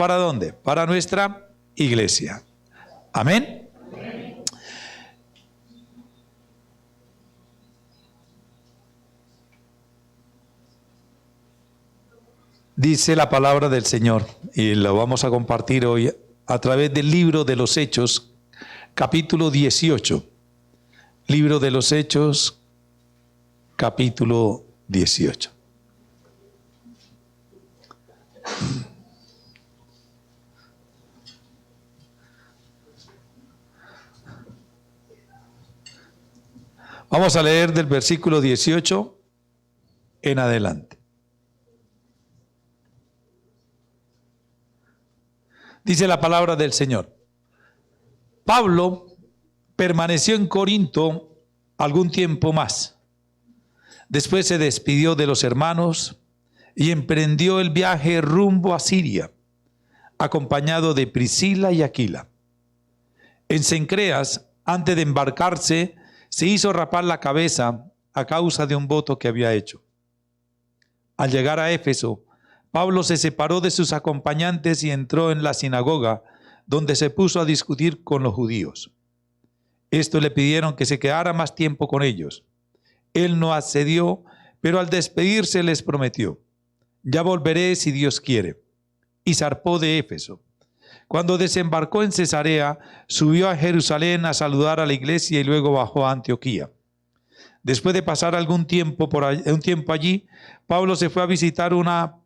¿Para dónde? Para nuestra iglesia. Amén. Dice la palabra del Señor, y lo vamos a compartir hoy a través del libro de los Hechos, capítulo 18. Libro de los Hechos, capítulo 18. Vamos a leer del versículo 18 en adelante. Dice la palabra del Señor. Pablo permaneció en Corinto algún tiempo más. Después se despidió de los hermanos y emprendió el viaje rumbo a Siria, acompañado de Priscila y Aquila. En Cencreas, antes de embarcarse, se hizo rapar la cabeza a causa de un voto que había hecho. Al llegar a Éfeso, Pablo se separó de sus acompañantes y entró en la sinagoga, donde se puso a discutir con los judíos. Estos le pidieron que se quedara más tiempo con ellos. Él no accedió, pero al despedirse les prometió: ya volveré si Dios quiere. Y zarpó de Éfeso. Cuando desembarcó en Cesarea, subió a Jerusalén a saludar a la iglesia y luego bajó a Antioquía. Después de pasar un tiempo allí, Pablo se fue a visitar una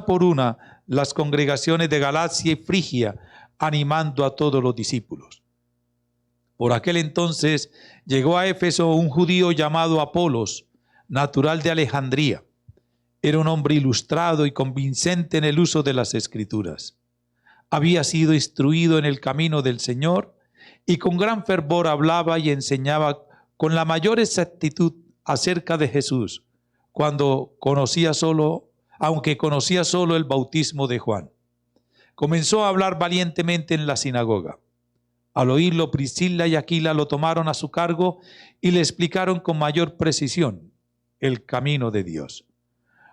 por una las congregaciones de Galacia y Frigia, animando a todos los discípulos. Por aquel entonces llegó a Éfeso un judío llamado Apolos, natural de Alejandría. Era un hombre ilustrado y convincente en el uso de las Escrituras. Había sido instruido en el camino del Señor y con gran fervor hablaba y enseñaba con la mayor exactitud acerca de Jesús, aunque conocía solo el bautismo de Juan. Comenzó a hablar valientemente en la sinagoga. Al oírlo, Priscila y Aquila lo tomaron a su cargo y le explicaron con mayor precisión el camino de Dios.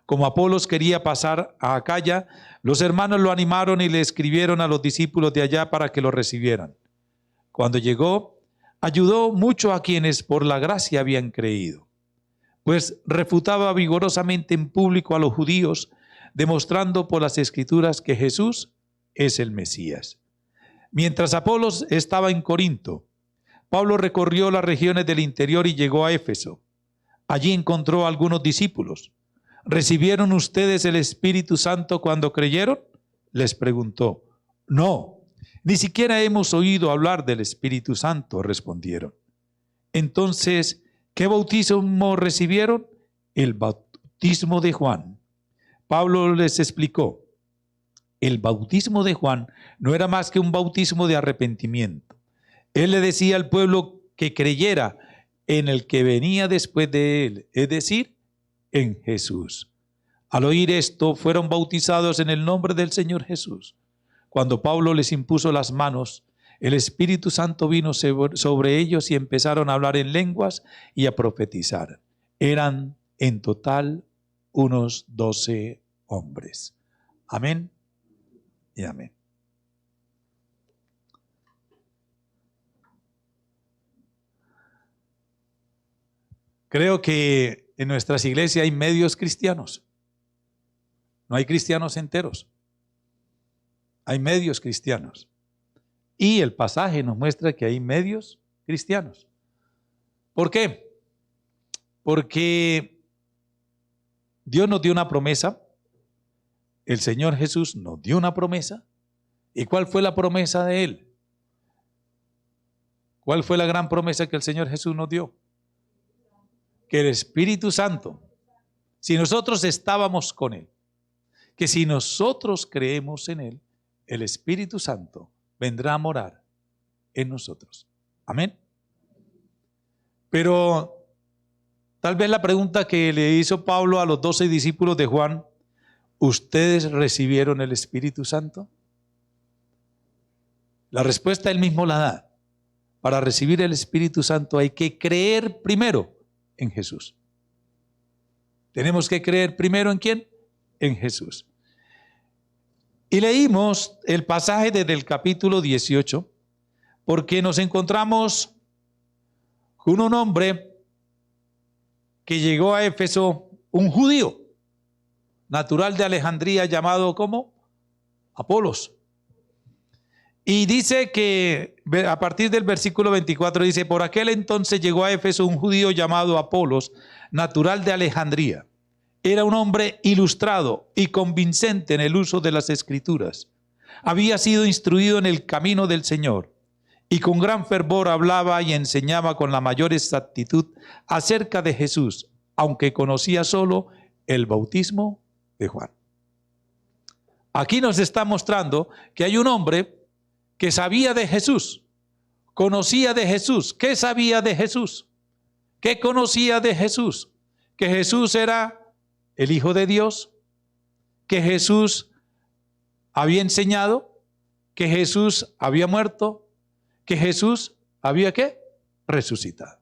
Como Apolos quería pasar a Acaya, los hermanos lo animaron y le escribieron a los discípulos de allá para que lo recibieran. Cuando llegó, ayudó mucho a quienes por la gracia habían creído, pues refutaba vigorosamente en público a los judíos, demostrando por las Escrituras que Jesús es el Mesías. Mientras Apolos estaba en Corinto, Pablo recorrió las regiones del interior y llegó a Éfeso. Allí encontró a algunos discípulos. ¿Recibieron ustedes el Espíritu Santo cuando creyeron?, les preguntó. No, ni siquiera hemos oído hablar del Espíritu Santo, respondieron. Entonces, ¿qué bautismo recibieron? El bautismo de Juan. Pablo les explicó. El bautismo de Juan no era más que un bautismo de arrepentimiento. Él le decía al pueblo que creyera en el que venía después de él, es decir, en Jesús. Al oír esto, fueron bautizados en el nombre del Señor Jesús. Cuando Pablo les impuso las manos, el Espíritu Santo vino sobre ellos y empezaron a hablar en lenguas y a profetizar. Eran en total unos 12 hombres. Amén y amén. Creo que en nuestras iglesias hay medios cristianos. No hay cristianos enteros. Hay medios cristianos. Y el pasaje nos muestra que hay medios cristianos. ¿Por qué? Porque Dios nos dio una promesa. El Señor Jesús nos dio una promesa. ¿Y cuál fue la promesa de Él? ¿Cuál fue la gran promesa que el Señor Jesús nos dio? Que el Espíritu Santo, si nosotros estábamos con Él, que si nosotros creemos en Él, el Espíritu Santo vendrá a morar en nosotros. Amén. Pero tal vez la pregunta que le hizo Pablo a los 12 discípulos de Juan, ¿ustedes recibieron el Espíritu Santo? La respuesta él mismo la da. Para recibir el Espíritu Santo hay que creer primero en Jesús. Tenemos que creer primero ¿en quién? En Jesús. Y leímos el pasaje desde el capítulo 18, porque nos encontramos con un hombre que llegó a Éfeso, un judío, natural de Alejandría, llamado ¿cómo? Apolos. Y dice que a partir del versículo 24 dice, por aquel entonces llegó a Éfeso un judío llamado Apolos, natural de Alejandría. Era un hombre ilustrado y convincente en el uso de las escrituras. Había sido instruido en el camino del Señor y con gran fervor hablaba y enseñaba con la mayor exactitud acerca de Jesús, aunque conocía solo el bautismo de Juan. Aquí nos está mostrando que hay un hombre que sabía de Jesús, conocía de Jesús. ¿Qué sabía de Jesús? ¿Qué conocía de Jesús? Que Jesús era el Hijo de Dios, que Jesús había enseñado, que Jesús había muerto, que Jesús había ¿qué? Resucitado.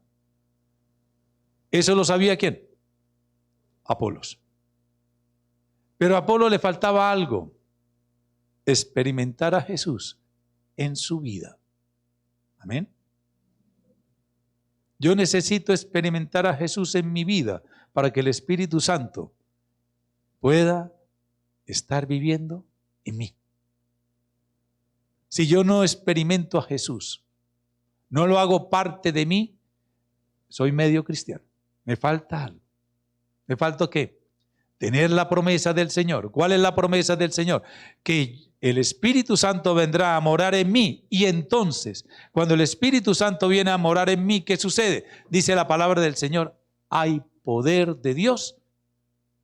¿Eso lo sabía quién? Apolos. Pero a Apolo le faltaba algo: experimentar a Jesús en su vida. Amén. Yo necesito experimentar a Jesús en mi vida para que el Espíritu Santo pueda estar viviendo en mí. Si yo no experimento a Jesús, no lo hago parte de mí, soy medio cristiano. Me falta algo. ¿Me falta qué? Tener la promesa del Señor. ¿Cuál es la promesa del Señor? Que el Espíritu Santo vendrá a morar en mí. Y entonces, cuando el Espíritu Santo viene a morar en mí, ¿qué sucede? Dice la palabra del Señor, hay poder de Dios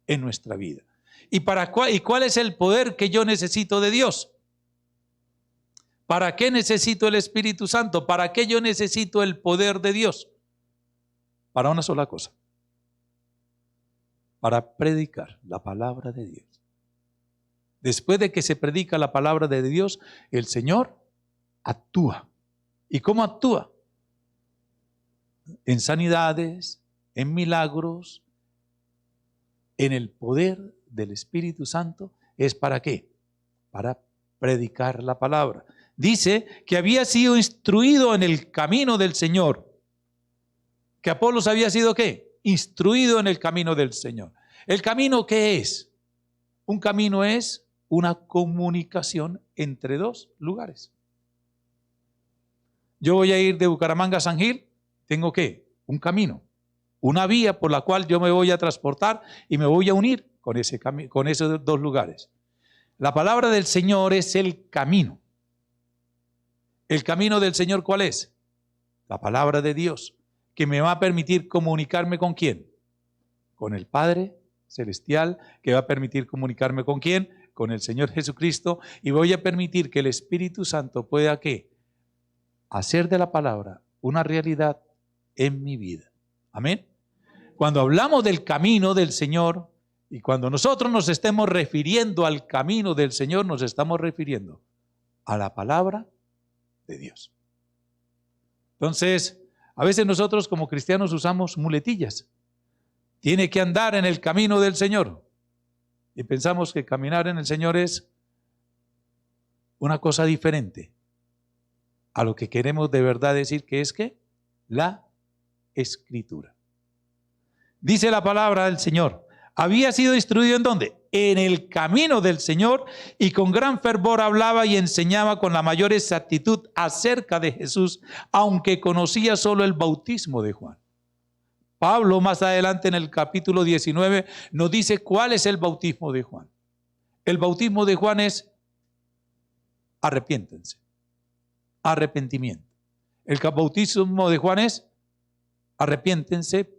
en nuestra vida. ¿Y cuál es el poder que yo necesito de Dios? ¿Para qué necesito el Espíritu Santo? ¿Para qué yo necesito el poder de Dios? Para una sola cosa: para predicar la palabra de Dios. Después de que se predica la palabra de Dios, el Señor actúa. ¿Y cómo actúa? En sanidades, en milagros, en el poder del Espíritu Santo. ¿Es para qué? Para predicar la palabra. Dice que había sido instruido en el camino del Señor. ¿Que Apolos había sido qué? Instruido en el camino del Señor. ¿El camino qué es? Un camino es una comunicación entre dos lugares. Yo voy a ir de Bucaramanga a San Gil, tengo ¿qué? Un camino, una vía por la cual yo me voy a transportar y me voy a unir con esos dos lugares. La palabra del Señor es el camino. ¿El camino del Señor cuál es? La palabra de Dios, que me va a permitir comunicarme ¿con quién? Con el Padre Celestial, que va a permitir comunicarme ¿con quién? Con el Señor Jesucristo, y voy a permitir que el Espíritu Santo pueda ¿qué? Hacer de la palabra una realidad en mi vida. Amén. Cuando hablamos del camino del Señor y cuando nosotros nos estemos refiriendo al camino del Señor, nos estamos refiriendo a la palabra de Dios. Entonces, a veces nosotros como cristianos usamos muletillas. Tiene que andar en el camino del Señor. Y pensamos que caminar en el Señor es una cosa diferente a lo que queremos de verdad decir, que es que la Escritura. Dice la palabra del Señor, había sido instruido ¿en dónde? En el camino del Señor, y con gran fervor hablaba y enseñaba con la mayor exactitud acerca de Jesús, aunque conocía solo el bautismo de Juan. Pablo más adelante en el capítulo 19 nos dice cuál es el bautismo de Juan. El bautismo de Juan es arrepiéntense, arrepentimiento. El bautismo de Juan es arrepiéntense.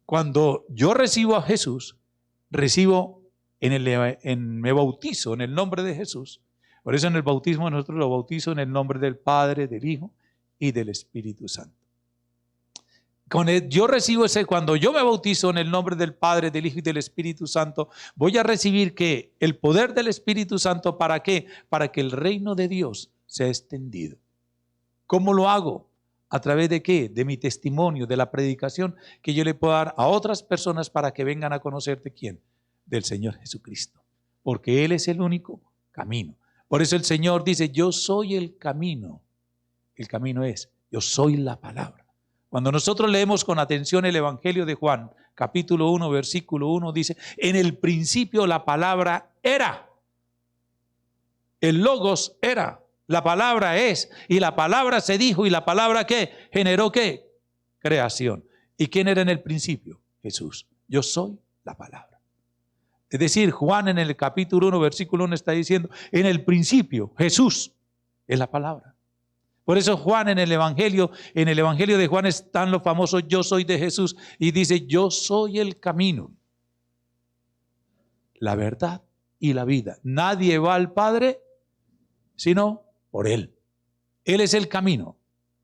Cuando yo recibo a Jesús, me bautizo en el nombre de Jesús. Por eso en el bautismo nosotros lo bautizo en el nombre del Padre, del Hijo y del Espíritu Santo. Cuando yo me bautizo en el nombre del Padre, del Hijo y del Espíritu Santo, voy a recibir ¿qué? El poder del Espíritu Santo. ¿Para qué? Para que el reino de Dios sea extendido. ¿Cómo lo hago? ¿A través de qué? De mi testimonio, de la predicación que yo le puedo dar a otras personas para que vengan a conocer de quién, del Señor Jesucristo. Porque Él es el único camino. Por eso el Señor dice, yo soy el camino. El camino es, yo soy la palabra. Cuando nosotros leemos con atención el Evangelio de Juan, capítulo 1, versículo 1, dice, en el principio la palabra era. El logos era. La palabra es. Y la palabra se dijo. ¿Y la palabra qué? ¿Generó qué? Creación. ¿Y quién era en el principio? Jesús. Yo soy la palabra. Es decir, Juan en el capítulo 1, versículo 1 está diciendo, en el principio, Jesús es la palabra. Por eso Juan en el Evangelio de Juan están los famosos yo soy de Jesús y dice, yo soy el camino, la verdad y la vida. Nadie va al Padre sino por Él. Él es el camino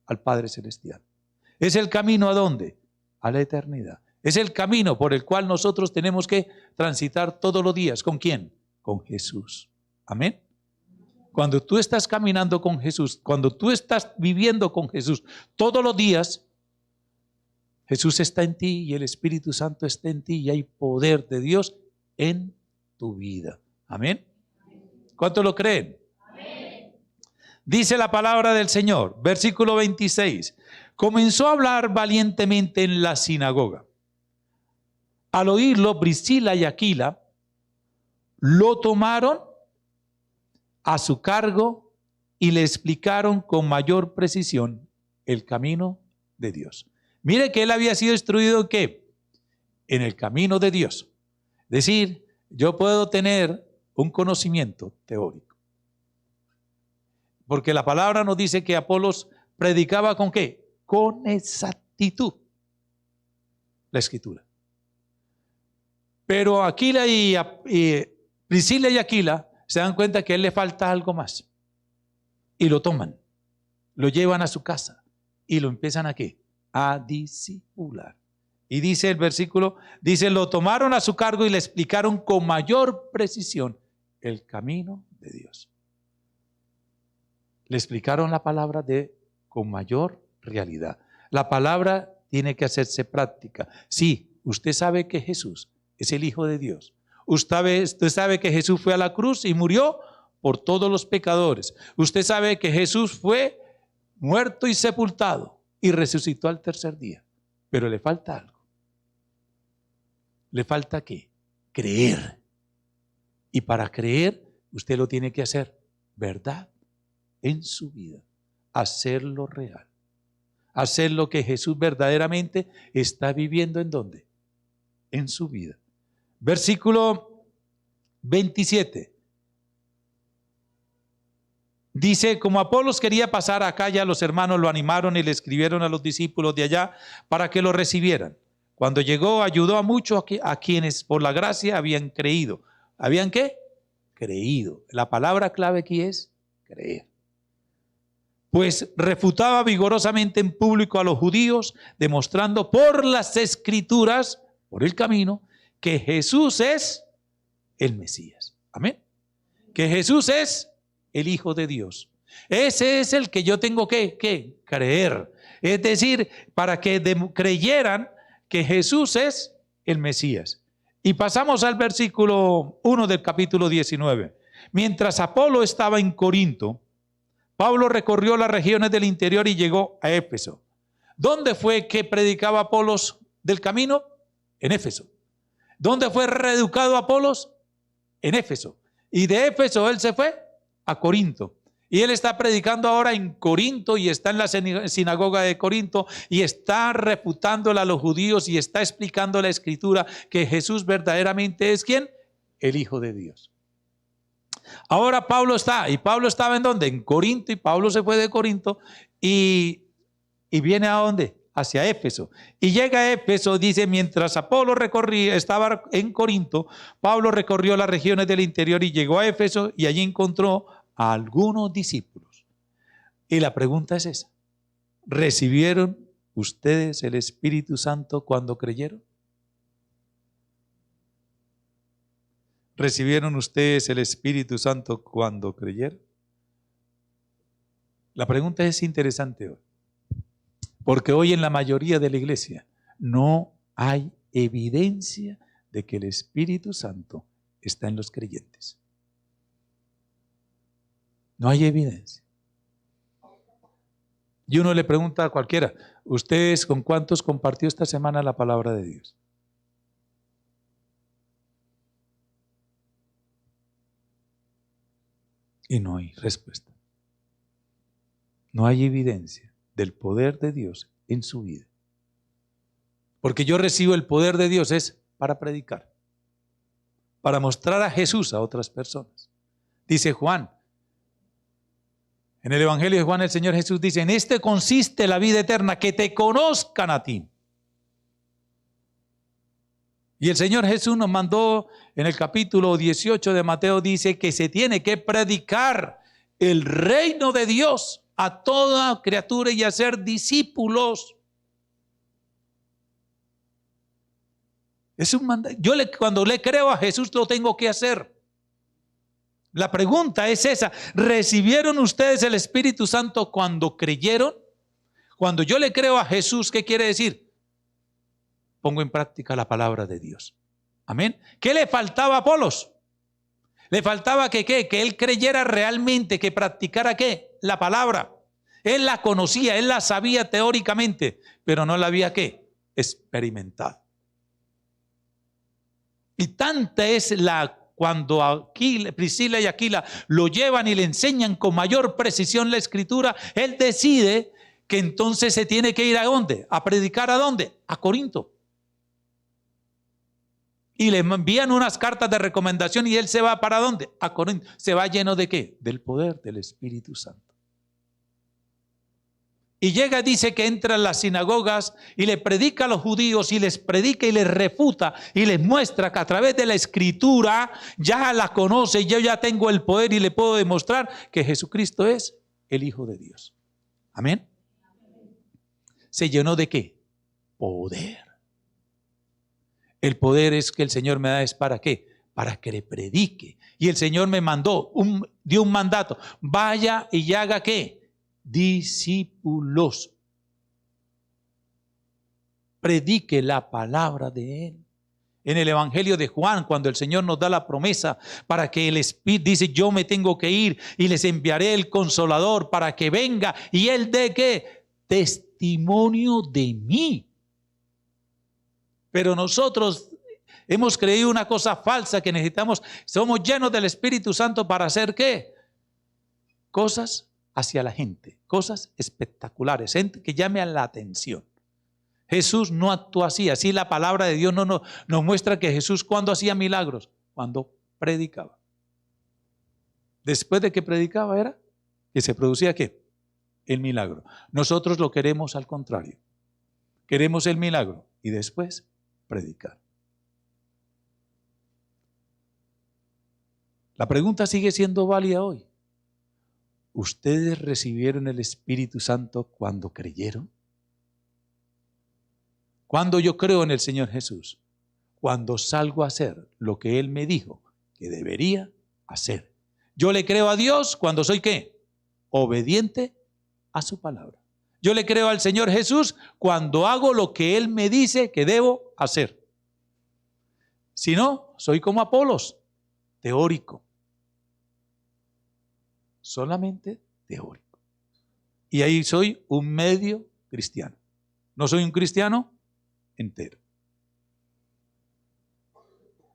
al Padre Celestial. ¿Es el camino a dónde? A la eternidad. Es el camino por el cual nosotros tenemos que transitar todos los días. ¿Con quién? Con Jesús. Amén. Cuando tú estás caminando con Jesús, cuando tú estás viviendo con Jesús todos los días, Jesús está en ti y el Espíritu Santo está en ti y hay poder de Dios en tu vida. Amén. ¿Cuántos lo creen? Amén. Dice la palabra del Señor, versículo 26. Comenzó a hablar valientemente en la sinagoga. Al oírlo, Priscila y Aquila lo tomaron a su cargo y le explicaron con mayor precisión el camino de Dios. Mire que él había sido instruido ¿en qué? En el camino de Dios. Es decir, yo puedo tener un conocimiento teórico. Porque la palabra nos dice que Apolos predicaba ¿con qué? Con exactitud la Escritura. Pero Aquila y Priscila y Aquila se dan cuenta que a él le falta algo más. Y lo toman, lo llevan a su casa y lo empiezan ¿a qué? A discipular. Y dice el versículo, dice, lo tomaron a su cargo y le explicaron con mayor precisión el camino de Dios. Le explicaron la palabra con mayor realidad. La palabra tiene que hacerse práctica. Sí, usted sabe que Jesús es el Hijo de Dios. Usted sabe que Jesús fue a la cruz y murió por todos los pecadores. Usted sabe que Jesús fue muerto y sepultado y resucitó al tercer día. Pero le falta algo. ¿Le falta qué? Creer. Y para creer, usted lo tiene que hacer verdad en su vida. Hacerlo real. Hacer lo que Jesús verdaderamente está viviendo ¿en dónde? En su vida. Versículo 27. Dice, como Apolos quería pasar a Acaya, los hermanos lo animaron y le escribieron a los discípulos de allá para que lo recibieran. Cuando llegó, ayudó a muchos a quienes por la gracia habían creído. ¿Habían qué? Creído. La palabra clave aquí es creer. Pues refutaba vigorosamente en público a los judíos, demostrando por las Escrituras, por el camino, que Jesús es el Mesías. Amén. Que Jesús es el Hijo de Dios. Ese es el que yo tengo que creer. Es decir, para que creyeran que Jesús es el Mesías. Y pasamos al versículo 1 del capítulo 19. Mientras Apolo estaba en Corinto, Pablo recorrió las regiones del interior y llegó a Éfeso. ¿Dónde fue que predicaba Apolos del camino? En Éfeso. ¿Dónde fue reeducado Apolos? En Éfeso. Y de Éfeso él se fue a Corinto. Y él está predicando ahora en Corinto y está en la sinagoga de Corinto y está refutándole a los judíos y está explicando la Escritura que Jesús verdaderamente es ¿quién? El Hijo de Dios. Ahora Pablo estaba ¿en dónde? En Corinto, y Pablo se fue de Corinto y viene ¿a dónde? Hacia Éfeso. Y llega a Éfeso, dice, mientras Apolo estaba en Corinto, Pablo recorrió las regiones del interior y llegó a Éfeso y allí encontró a algunos discípulos. Y la pregunta es esa: ¿recibieron ustedes el Espíritu Santo cuando creyeron? ¿Recibieron ustedes el Espíritu Santo cuando creyeron? La pregunta es interesante hoy, porque hoy en la mayoría de la iglesia no hay evidencia de que el Espíritu Santo está en los creyentes. No hay evidencia. Y uno le pregunta a cualquiera, ¿ustedes con cuántos compartió esta semana la palabra de Dios? Y no hay respuesta. No hay evidencia del poder de Dios en su vida. Porque yo recibo el poder de Dios es para predicar, para mostrar a Jesús a otras personas. Dice Juan, en el Evangelio de Juan el Señor Jesús dice, en este consiste la vida eterna, que te conozcan a ti. Y el Señor Jesús nos mandó en el capítulo 18 de Mateo, dice que se tiene que predicar el reino de Dios a toda criatura y hacer discípulos. Es un mandato. Cuando le creo a Jesús lo tengo que hacer. La pregunta es esa, ¿recibieron ustedes el Espíritu Santo cuando creyeron? Cuando yo le creo a Jesús, ¿qué quiere decir? Pongo en práctica la palabra de Dios. Amén. ¿Qué le faltaba a Apolos? Le faltaba que él creyera realmente, que practicara ¿qué? La palabra. Él la conocía, él la sabía teóricamente, pero no la había ¿qué? Experimentado. Y tanta es cuando Priscila y Aquila lo llevan y le enseñan con mayor precisión la escritura, él decide que entonces se tiene que ir ¿a dónde? ¿A predicar a dónde? A Corinto. Y le envían unas cartas de recomendación y él se va ¿para dónde? A Corinto. ¿Se va lleno de qué? Del poder del Espíritu Santo. Y llega, dice que entra en las sinagogas y le predica a los judíos y les predica y les refuta y les muestra que a través de la escritura ya la conoce, yo ya tengo el poder y le puedo demostrar que Jesucristo es el Hijo de Dios. Amén. ¿Se llenó de qué? Poder. El poder es que el Señor me da es ¿para qué? Para que le predique. Y el Señor me dio un mandato. Vaya y haga ¿qué? Discípulos. Predique la palabra de Él. En el Evangelio de Juan, cuando el Señor nos da la promesa para que el Espíritu, dice, yo me tengo que ir y les enviaré el Consolador para que venga y Él dé ¿qué? Testimonio de mí. Pero nosotros hemos creído una cosa falsa que necesitamos, somos llenos del Espíritu Santo para hacer ¿qué? Cosas hacia la gente, cosas espectaculares, gente que llame a la atención. Jesús no actuó así, así la palabra de Dios nos muestra que Jesús cuando hacía milagros, cuando predicaba. Después de que predicaba era que se producía ¿qué? El milagro. Nosotros lo queremos al contrario, queremos el milagro y después predicar. La pregunta sigue siendo válida hoy. ¿Ustedes recibieron el Espíritu Santo cuando creyeron? Cuando yo creo en el Señor Jesús, cuando salgo a hacer lo que Él me dijo que debería hacer. Yo le creo a Dios cuando soy ¿qué? Obediente a su palabra. Yo le creo al Señor Jesús cuando hago lo que Él me dice que debo hacer. Si no, soy como Apolos, teórico. Solamente teórico. Y ahí soy un medio cristiano. No soy un cristiano entero.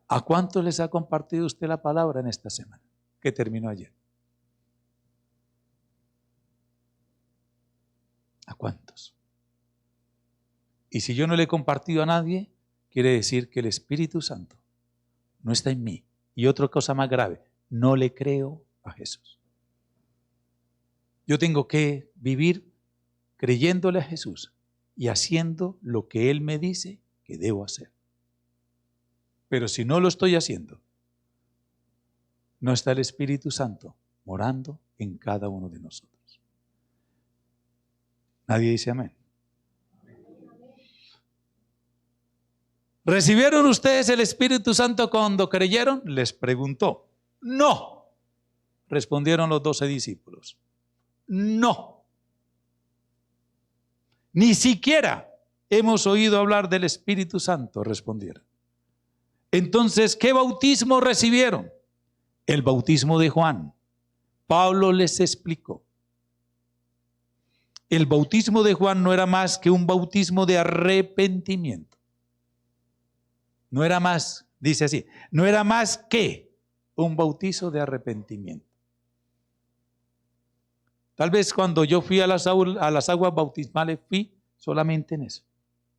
¿A cuántos les ha compartido usted la palabra en esta semana que terminó ayer? ¿A cuántos? Y si yo no le he compartido a nadie, quiere decir que el Espíritu Santo no está en mí. Y otra cosa más grave, no le creo a Jesús. Yo tengo que vivir creyéndole a Jesús y haciendo lo que Él me dice que debo hacer. Pero si no lo estoy haciendo, no está el Espíritu Santo morando en cada uno de nosotros. Nadie dice amén. ¿Recibieron ustedes el Espíritu Santo cuando creyeron? Les preguntó. No, respondieron los 12 discípulos. No. Ni siquiera hemos oído hablar del Espíritu Santo, respondieron. Entonces, ¿qué bautismo recibieron? El bautismo de Juan. Pablo les explicó. El bautismo de Juan no era más que un bautismo de arrepentimiento. No era más, dice así, no era más que un bautizo de arrepentimiento. Tal vez cuando yo fui a las aguas bautismales fui solamente en eso,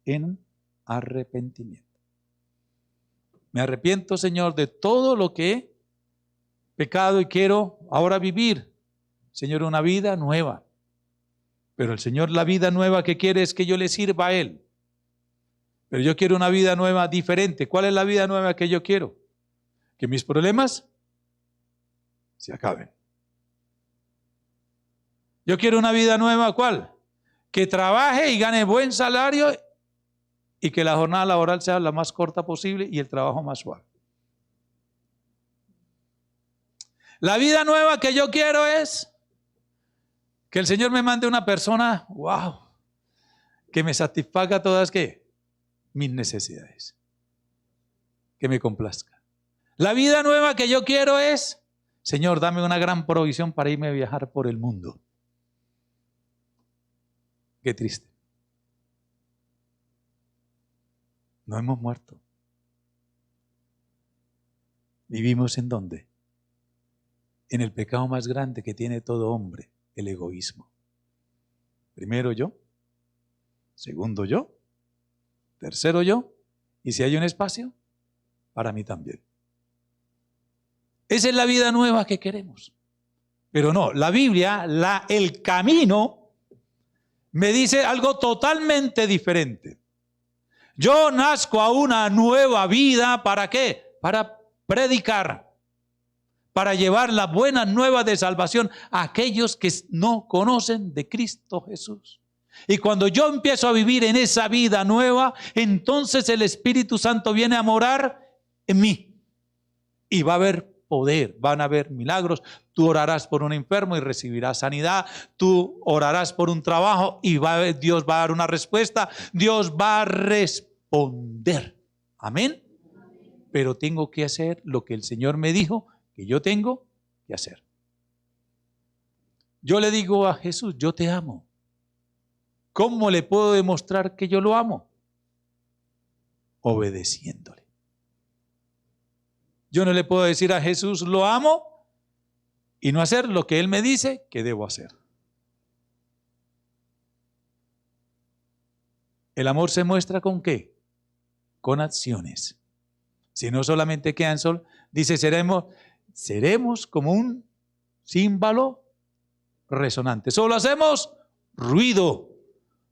en arrepentimiento. Me arrepiento, Señor, de todo lo que he pecado y quiero ahora vivir, Señor, una vida nueva. Pero el Señor, la vida nueva que quiere es que yo le sirva a Él. Pero yo quiero una vida nueva diferente. ¿Cuál es la vida nueva que yo quiero? Que mis problemas se acaben. Yo quiero una vida nueva, ¿cuál? Que trabaje y gane buen salario y que la jornada laboral sea la más corta posible y el trabajo más suave. La vida nueva que yo quiero es que el Señor me mande una persona, wow, que me satisfaga todas, ¿qué? Mis necesidades. Que me complazca. La vida nueva que yo quiero es, Señor, dame una gran provisión para irme a viajar por el mundo. Qué triste. No hemos muerto. ¿Vivimos en dónde? En el pecado más grande que tiene todo hombre, el egoísmo. Primero yo, segundo yo, tercero yo, y si hay un espacio, para mí también. Esa es la vida nueva que queremos. Pero no, la Biblia, el camino, me dice algo totalmente diferente. Yo nazco a una nueva vida, ¿para qué? Para predicar, para llevar las buenas nuevas de salvación a aquellos que no conocen de Cristo Jesús. Y cuando yo empiezo a vivir en esa vida nueva, entonces el Espíritu Santo viene a morar en mí. Y va a haber poder, van a haber milagros. Tú orarás por un enfermo y recibirás sanidad. Tú orarás por un trabajo y Dios va a dar una respuesta. Dios va a responder. Amén. Pero tengo que hacer lo que el Señor me dijo que yo tengo que hacer. Yo le digo a Jesús, yo te amo. ¿Cómo le puedo demostrar que yo lo amo? Obedeciéndole. Yo no le puedo decir a Jesús, lo amo, y no hacer lo que Él me dice que debo hacer. El amor se muestra ¿con qué? Con acciones. Si no solamente quedan sol, dice, seremos como un címbalo resonante. Solo hacemos ruido,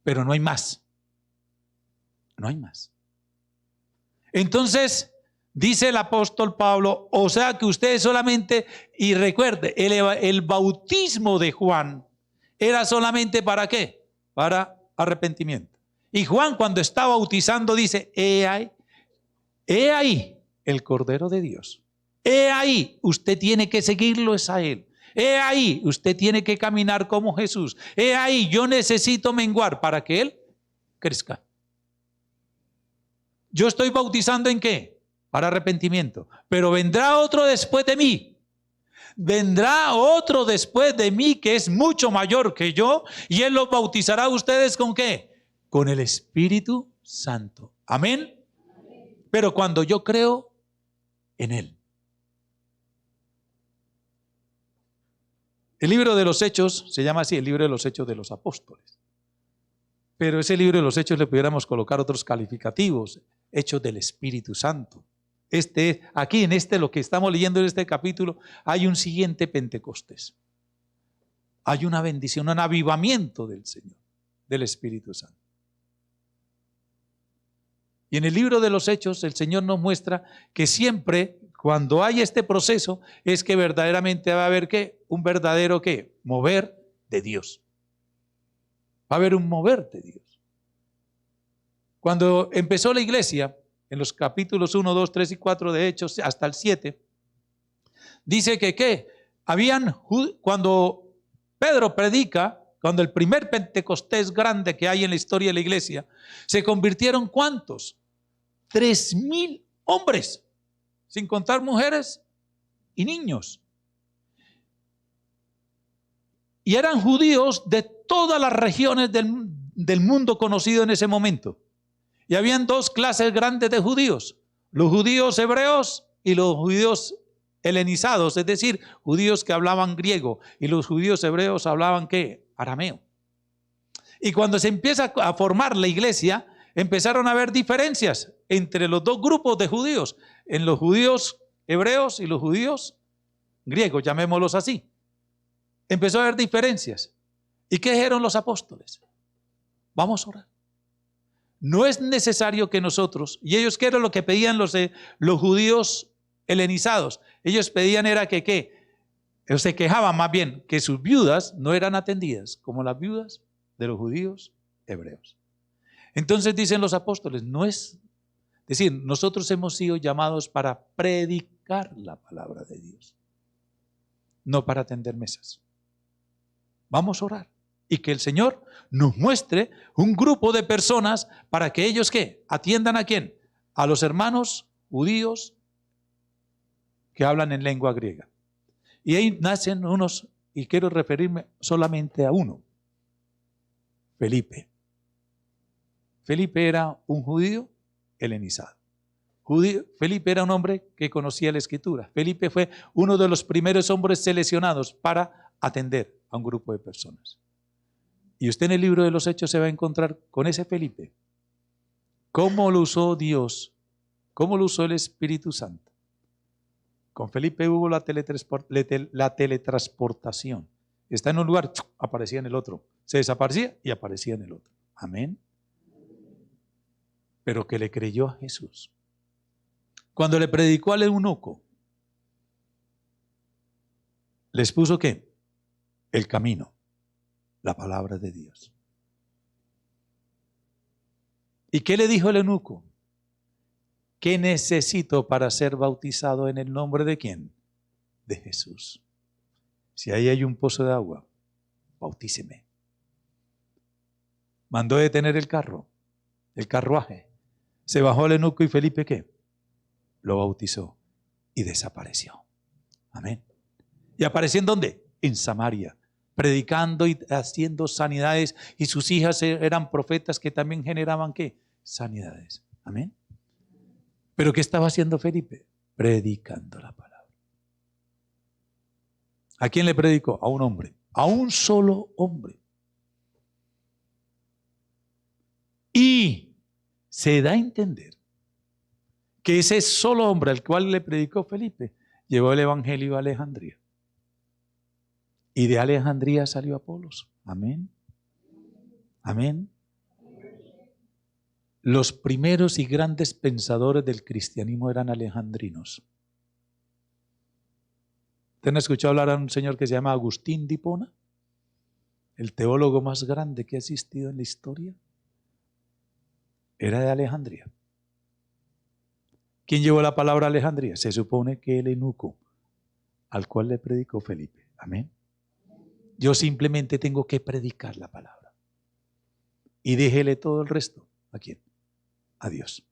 pero no hay más. No hay más. Entonces, dice el apóstol Pablo, o sea que ustedes solamente, y recuerde, el bautismo de Juan era solamente ¿para qué? Para arrepentimiento. Y Juan cuando está bautizando dice, he ahí el Cordero de Dios. He ahí, usted tiene que seguirlo, es a Él. He ahí, usted tiene que caminar como Jesús. He ahí, yo necesito menguar para que Él crezca. Yo estoy bautizando ¿en qué? Para arrepentimiento. Pero vendrá otro después de mí. Vendrá otro después de mí que es mucho mayor que yo y Él los bautizará a ustedes ¿con qué? Con el Espíritu Santo. Amén. Pero cuando yo creo en Él. El libro de los Hechos se llama así, el libro de los Hechos de los Apóstoles. Pero ese libro de los Hechos le pudiéramos colocar otros calificativos, Hechos del Espíritu Santo. Aquí en lo que estamos leyendo en este capítulo, hay un siguiente Pentecostés. Hay una bendición, un avivamiento del Señor, del Espíritu Santo. Y en el libro de los Hechos, el Señor nos muestra que siempre, cuando hay este proceso, es que verdaderamente va a haber ¿qué? Un verdadero ¿qué? Mover de Dios. Va a haber un mover de Dios. Cuando empezó la iglesia, en los capítulos 1, 2, 3 y 4 de Hechos, hasta el 7, dice que ¿qué? Cuando Pedro predica, cuando el primer Pentecostés grande que hay en la historia de la iglesia, se convirtieron ¿cuántos? 3,000 hombres, sin contar mujeres y niños. Y eran judíos de todas las regiones del mundo conocido en ese momento. Y habían dos clases grandes de judíos: los judíos hebreos y los judíos helenizados, es decir, judíos que hablaban griego, y los judíos hebreos hablaban ¿qué? Arameo. Y cuando se empieza a formar la iglesia, empezaron a haber diferencias entre los dos grupos de judíos, en los judíos hebreos y los judíos griegos, llamémoslos así. Empezó a haber diferencias. ¿Y qué dijeron los apóstoles? Vamos a orar. No es necesario que nosotros, y ellos, ¿qué era lo que pedían los judíos helenizados? Ellos pedían era que ¿qué? Ellos se quejaban más bien que sus viudas no eran atendidas como las viudas de los judíos hebreos. Entonces dicen los apóstoles, no es decir, nosotros hemos sido llamados para predicar la palabra de Dios, no para atender mesas. Vamos a orar y que el Señor nos muestre un grupo de personas para que ellos ¿qué? Atiendan ¿a quién? A los hermanos judíos que hablan en lengua griega. Y ahí nacen unos, y quiero referirme solamente a uno: Felipe. Felipe era un judío helenizado. Felipe era un hombre que conocía la Escritura. Felipe fue uno de los primeros hombres seleccionados para atender a un grupo de personas. Y usted en el libro de los Hechos se va a encontrar con ese Felipe. ¿Cómo lo usó Dios? ¿Cómo lo usó el Espíritu Santo? Con Felipe hubo la teletransportación. Está en un lugar, aparecía en el otro. Se desaparecía y aparecía en el otro. Amén. Pero que le creyó a Jesús. Cuando le predicó al eunuco, les puso ¿qué? El camino, la palabra de Dios. ¿Y qué le dijo el eunuco? ¿Qué necesito para ser bautizado en el nombre de quién? De Jesús. Si ahí hay un pozo de agua, bautíceme. Mandó detener el carruaje. Se bajó el eunuco y Felipe ¿qué? Lo bautizó y desapareció. Amén. ¿Y apareció en dónde? En Samaria, predicando y haciendo sanidades, y sus hijas eran profetas que también generaban ¿qué? Sanidades. Amén. ¿Pero qué estaba haciendo Felipe? Predicando la palabra. ¿A quién le predicó? A un hombre, a un solo hombre. Y se da a entender que ese solo hombre al cual le predicó Felipe llevó el evangelio a Alejandría. Y de Alejandría salió Apolos. Amén. Amén. Los primeros y grandes pensadores del cristianismo eran alejandrinos. ¿Usted no ha escuchado hablar a un señor que se llama Agustín de Hipona? El teólogo más grande que ha existido en la historia. Era de Alejandría. ¿Quién llevó la palabra a Alejandría? Se supone que el eunuco al cual le predicó Felipe. Amén. Yo simplemente tengo que predicar la palabra. Y déjele todo el resto. ¿A quién? A Dios.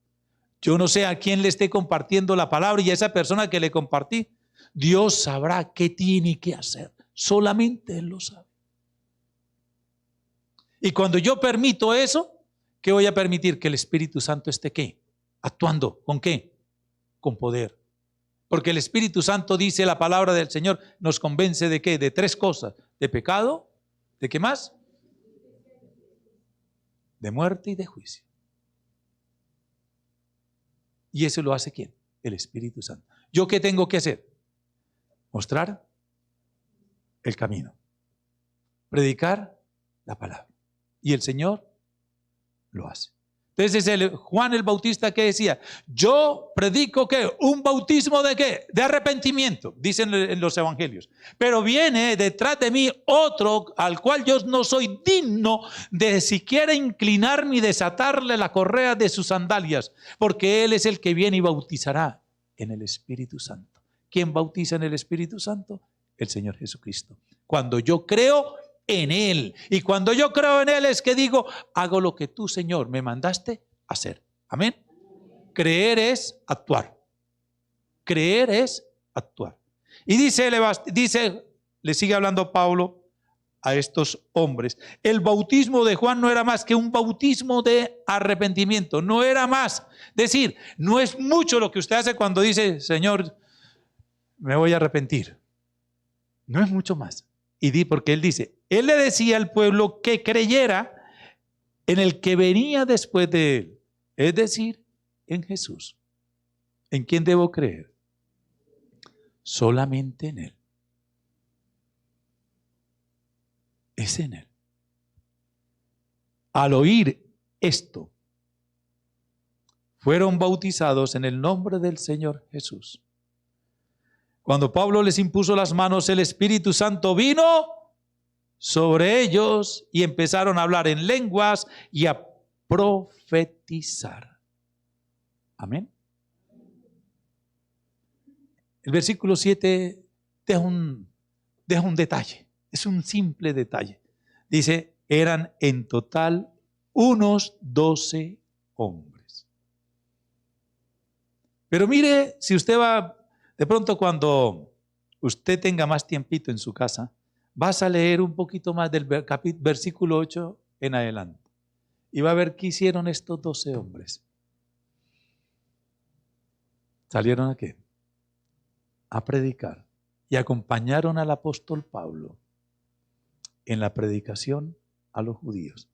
Yo no sé a quién le esté compartiendo la palabra, y a esa persona que le compartí, Dios sabrá qué tiene que hacer. Solamente Él lo sabe. Y cuando yo permito eso, ¿qué voy a permitir? Que el Espíritu Santo esté ¿qué? Actuando. ¿Con qué? Con poder. Porque el Espíritu Santo, dice la palabra del Señor, nos convence de ¿qué? De tres cosas: de pecado, ¿de qué más? De muerte y de juicio. ¿Y eso lo hace quién? El Espíritu Santo. ¿Yo qué tengo que hacer? Mostrar el camino. Predicar la palabra. Y el Señor lo hace. Entonces Juan el Bautista, ¿qué decía? Yo predico ¿qué? Un bautismo de ¿qué? De arrepentimiento, dicen en los evangelios. Pero viene detrás de mí otro al cual yo no soy digno de siquiera inclinarme y desatarle la correa de sus sandalias, porque Él es el que viene y bautizará en el Espíritu Santo. ¿Quién bautiza en el Espíritu Santo? El Señor Jesucristo. Cuando yo creo en Él. Y cuando yo creo en Él es que digo, hago lo que tú, Señor, me mandaste hacer. Amén. Creer es actuar. Creer es actuar. Y dice, le sigue hablando Pablo a estos hombres. El bautismo de Juan no era más que un bautismo de arrepentimiento, no era más. Es decir, no es mucho lo que usted hace cuando dice, Señor, me voy a arrepentir. No es mucho más. Porque él dice, él le decía al pueblo que creyera en el que venía después de él, es decir, en Jesús. ¿En quién debo creer? Solamente en él. Es en él. Al oír esto, fueron bautizados en el nombre del Señor Jesús. Cuando Pablo les impuso las manos, el Espíritu Santo vino sobre ellos y empezaron a hablar en lenguas y a profetizar. Amén. El versículo 7 deja un detalle, es un simple detalle. Dice, eran en total unos 12 hombres. Pero mire, si usted va, de pronto cuando usted tenga más tiempito en su casa, vas a leer un poquito más del versículo 8 en adelante. Y va a ver qué hicieron estos 12 hombres. ¿Salieron a qué? A predicar. Y acompañaron al apóstol Pablo en la predicación a los judíos.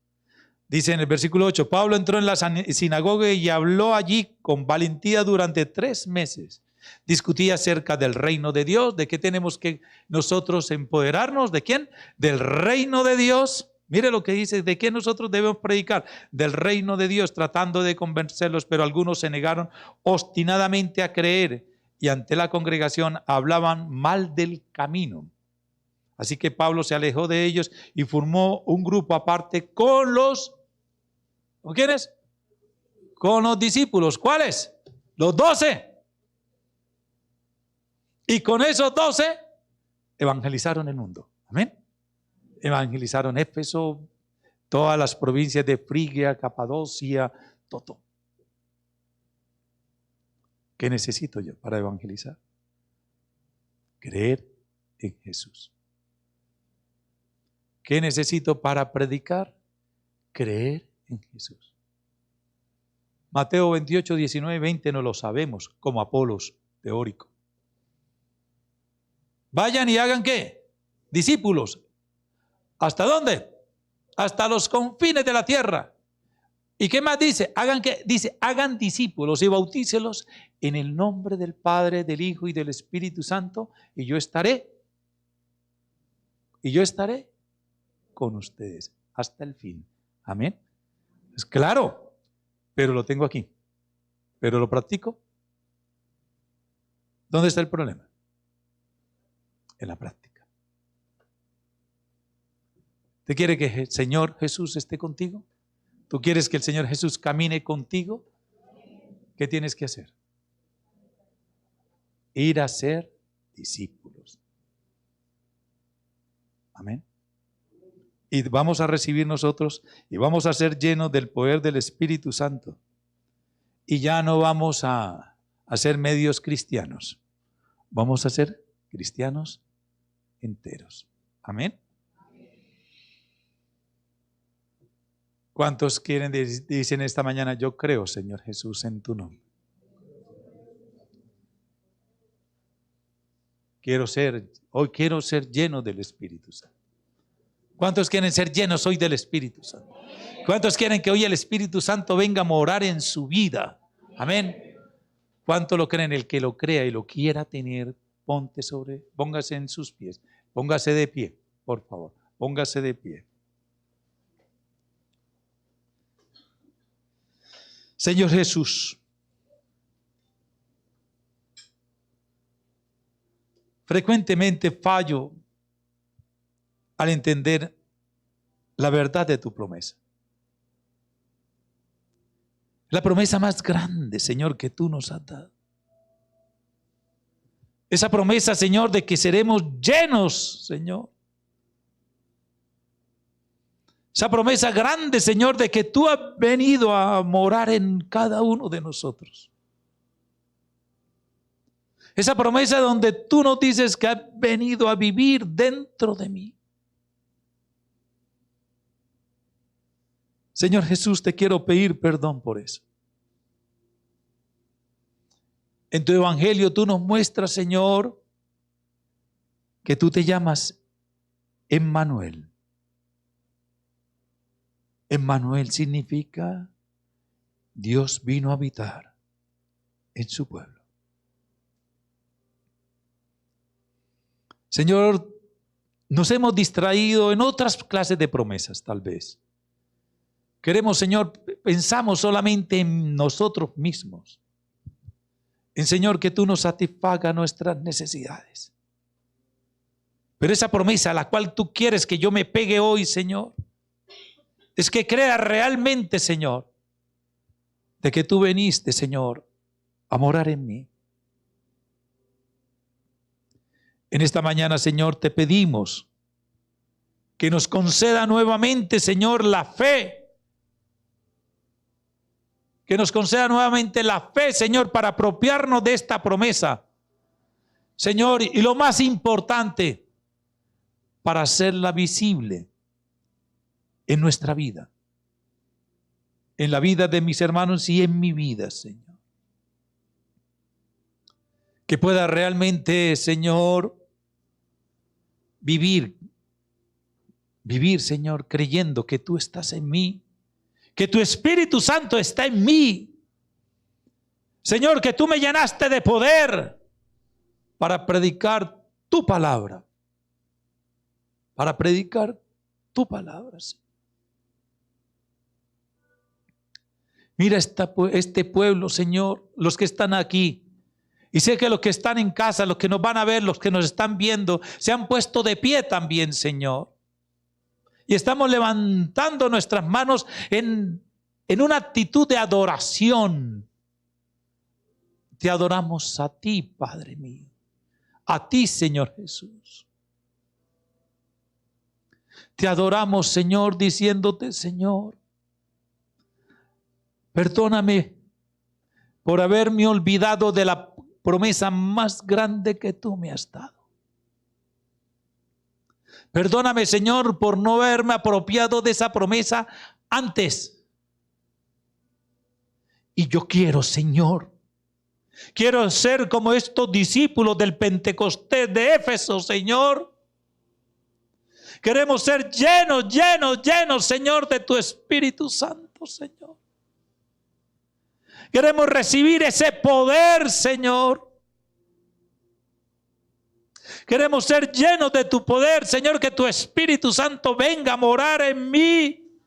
Dice en el versículo 8, Pablo entró en la sinagoga y habló allí con valentía durante 3 meses. Discutía acerca del reino de Dios, de qué tenemos que nosotros empoderarnos, ¿de quién? Del reino de Dios. Mire lo que dice, ¿de qué nosotros debemos predicar? Del reino de Dios, tratando de convencerlos, pero algunos se negaron obstinadamente a creer y ante la congregación hablaban mal del camino. Así que Pablo se alejó de ellos y formó un grupo aparte con los, ¿con quiénes? Con los discípulos. ¿Cuáles? Los 12. Y con esos 12 evangelizaron el mundo. Amén. Evangelizaron Éfeso, todas las provincias de Frigia, Capadocia, todo. ¿Qué necesito yo para evangelizar? Creer en Jesús. ¿Qué necesito para predicar? Creer en Jesús. Mateo 28, 19, 20 no lo sabemos como Apolos teórico. Vayan y hagan ¿qué? Discípulos. ¿Hasta dónde? Hasta los confines de la tierra. ¿Y qué más dice? Hagan ¿qué? Dice, hagan discípulos y bautícelos en el nombre del Padre, del Hijo y del Espíritu Santo, y yo estaré con ustedes hasta el fin. Amén. Es claro, pero lo tengo aquí. Pero lo practico. ¿Dónde está el problema? En la práctica. ¿Usted quiere que el Señor Jesús esté contigo? ¿Tú quieres que el Señor Jesús camine contigo? ¿Qué tienes que hacer? Ir a ser discípulos. Amén. Y vamos a recibir nosotros y vamos a ser llenos del poder del Espíritu Santo. Y ya no vamos a ser medios cristianos. Vamos a ser cristianos enteros. Amén. ¿Cuántos dicen esta mañana, yo creo, Señor Jesús, en tu nombre? Hoy quiero ser lleno del Espíritu Santo. ¿Cuántos quieren ser llenos hoy del Espíritu Santo? ¿Cuántos quieren que hoy el Espíritu Santo venga a morar en su vida? Amén. ¿Cuánto lo creen? El que lo crea y lo quiera tener, póngase en sus pies. Póngase de pie, por favor. Póngase de pie. Señor Jesús, frecuentemente fallo al entender la verdad de tu promesa. La promesa más grande, Señor, que tú nos has dado. Esa promesa, Señor, de que seremos llenos, Señor. Esa promesa grande, Señor, de que tú has venido a morar en cada uno de nosotros. Esa promesa donde tú nos dices que has venido a vivir dentro de mí. Señor Jesús, te quiero pedir perdón por eso. En tu evangelio tú nos muestras, Señor, que tú te llamas Emmanuel. Emmanuel significa Dios vino a habitar en su pueblo. Señor, nos hemos distraído en otras clases de promesas, tal vez. Queremos, Señor, pensamos solamente en nosotros mismos. En, Señor, que tú nos satisfagas nuestras necesidades. Pero esa promesa a la cual tú quieres que yo me pegue hoy, Señor, es que crea realmente, Señor, de que tú veniste, Señor, a morar en mí. En esta mañana, Señor, te pedimos que nos conceda nuevamente, Señor, la fe. Que nos conceda nuevamente la fe, Señor, para apropiarnos de esta promesa. Señor, y lo más importante, para hacerla visible en nuestra vida. En la vida de mis hermanos y en mi vida, Señor. Que pueda realmente, Señor, vivir, Señor, creyendo que tú estás en mí, que tu Espíritu Santo está en mí. Señor, que tú me llenaste de poder para predicar tu palabra. Para predicar tu palabra, Señor. Mira este pueblo, Señor, los que están aquí. Y sé que los que están en casa, los que nos van a ver, los que nos están viendo, se han puesto de pie también, Señor. Y estamos levantando nuestras manos en una actitud de adoración. Te adoramos a ti, Padre mío. A ti, Señor Jesús. Te adoramos, Señor, diciéndote, Señor, perdóname por haberme olvidado de la promesa más grande que tú me has dado. Perdóname, Señor, por no haberme apropiado de esa promesa antes. Y yo quiero, Señor, quiero ser como estos discípulos del Pentecostés de Éfeso, Señor. Queremos ser llenos, Señor, de tu Espíritu Santo, Señor. Queremos recibir ese poder, Señor. Queremos ser llenos de tu poder, Señor, que tu Espíritu Santo venga a morar en mí.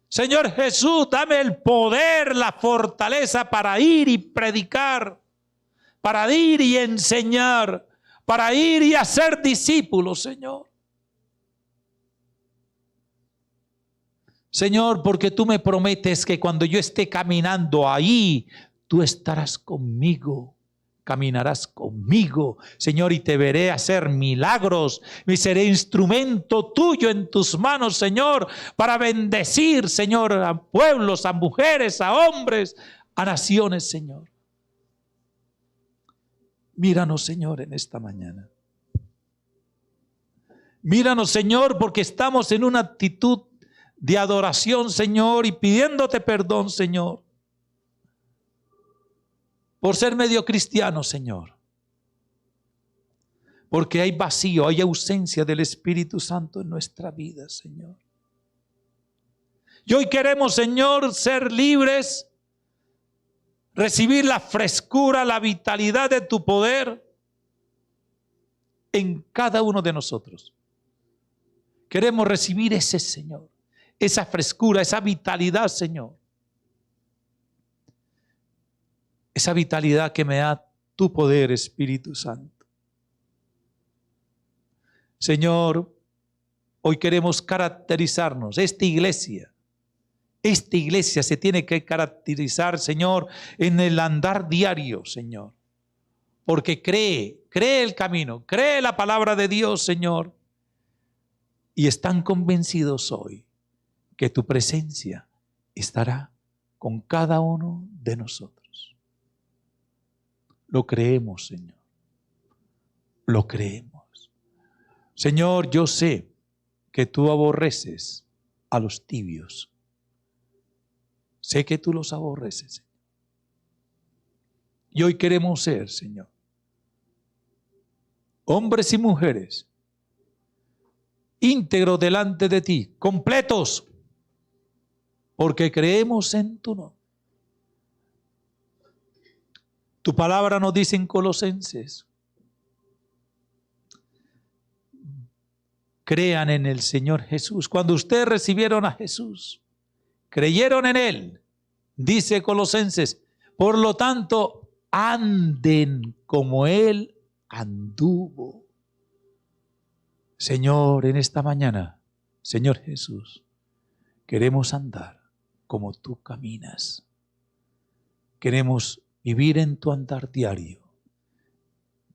Señor Jesús, dame el poder, la fortaleza para ir y predicar, para ir y enseñar, para ir y hacer discípulos, Señor. Señor, porque tú me prometes que cuando yo esté caminando ahí, tú estarás conmigo. Caminarás conmigo, Señor, y te veré hacer milagros. Y seré instrumento tuyo en tus manos, Señor, para bendecir, Señor, a pueblos, a mujeres, a hombres, a naciones, Señor. Míranos, Señor, en esta mañana. Míranos, Señor, porque estamos en una actitud de adoración, Señor, y pidiéndote perdón, Señor, por ser medio cristiano, Señor. Porque hay vacío, hay ausencia del Espíritu Santo en nuestra vida, Señor. Y hoy queremos, Señor, ser libres, recibir la frescura, la vitalidad de tu poder en cada uno de nosotros. Queremos recibir ese, Señor, esa frescura, esa vitalidad, Señor. Esa vitalidad que me da tu poder, Espíritu Santo. Señor, hoy queremos caracterizarnos. Esta iglesia se tiene que caracterizar, Señor, en el andar diario, Señor. Porque cree el camino, cree la palabra de Dios, Señor. Y están convencidos hoy que tu presencia estará con cada uno de nosotros. Lo creemos, Señor. Lo creemos. Señor, yo sé que tú aborreces a los tibios. Sé que tú los aborreces, Señor. Y hoy queremos ser, Señor, hombres y mujeres íntegros delante de ti, completos, porque creemos en tu nombre. Tu palabra nos dice en Colosenses: crean en el Señor Jesús. Cuando ustedes recibieron a Jesús, creyeron en Él, dice Colosenses, por lo tanto, anden como Él anduvo. Señor, en esta mañana, Señor Jesús, queremos andar como tú caminas. Queremos vivir en tu andar diario,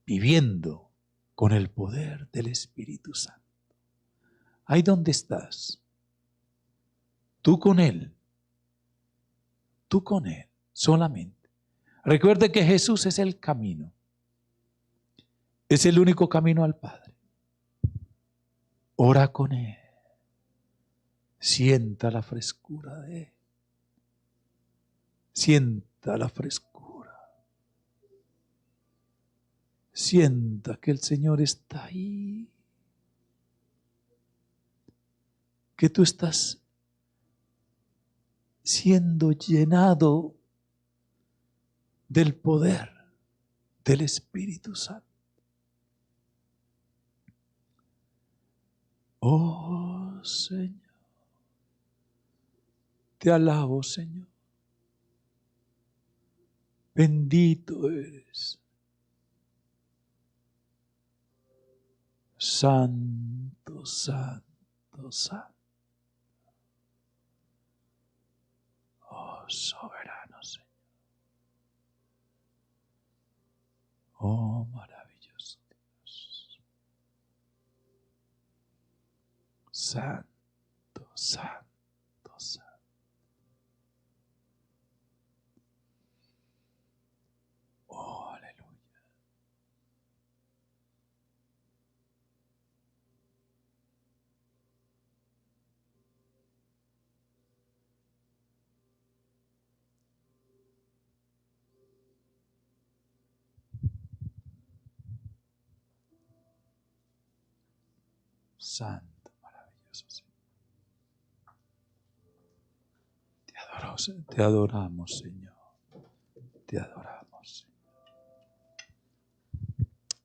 viviendo con el poder del Espíritu Santo. Ahí donde estás, tú con Él solamente. Recuerde que Jesús es el camino, es el único camino al Padre. Ora con Él, sienta la frescura de Él, sienta la frescura. Sienta que el Señor está ahí, que tú estás siendo llenado del poder del Espíritu Santo. Oh Señor, te alabo, Señor. Bendito eres. Santo, santo, santo. Oh, soberano Señor. Oh, maravilloso Dios. Santo, santo, santo. Oh, aleluya. Santo, maravilloso Señor. Te adoramos, Señor. Te adoramos.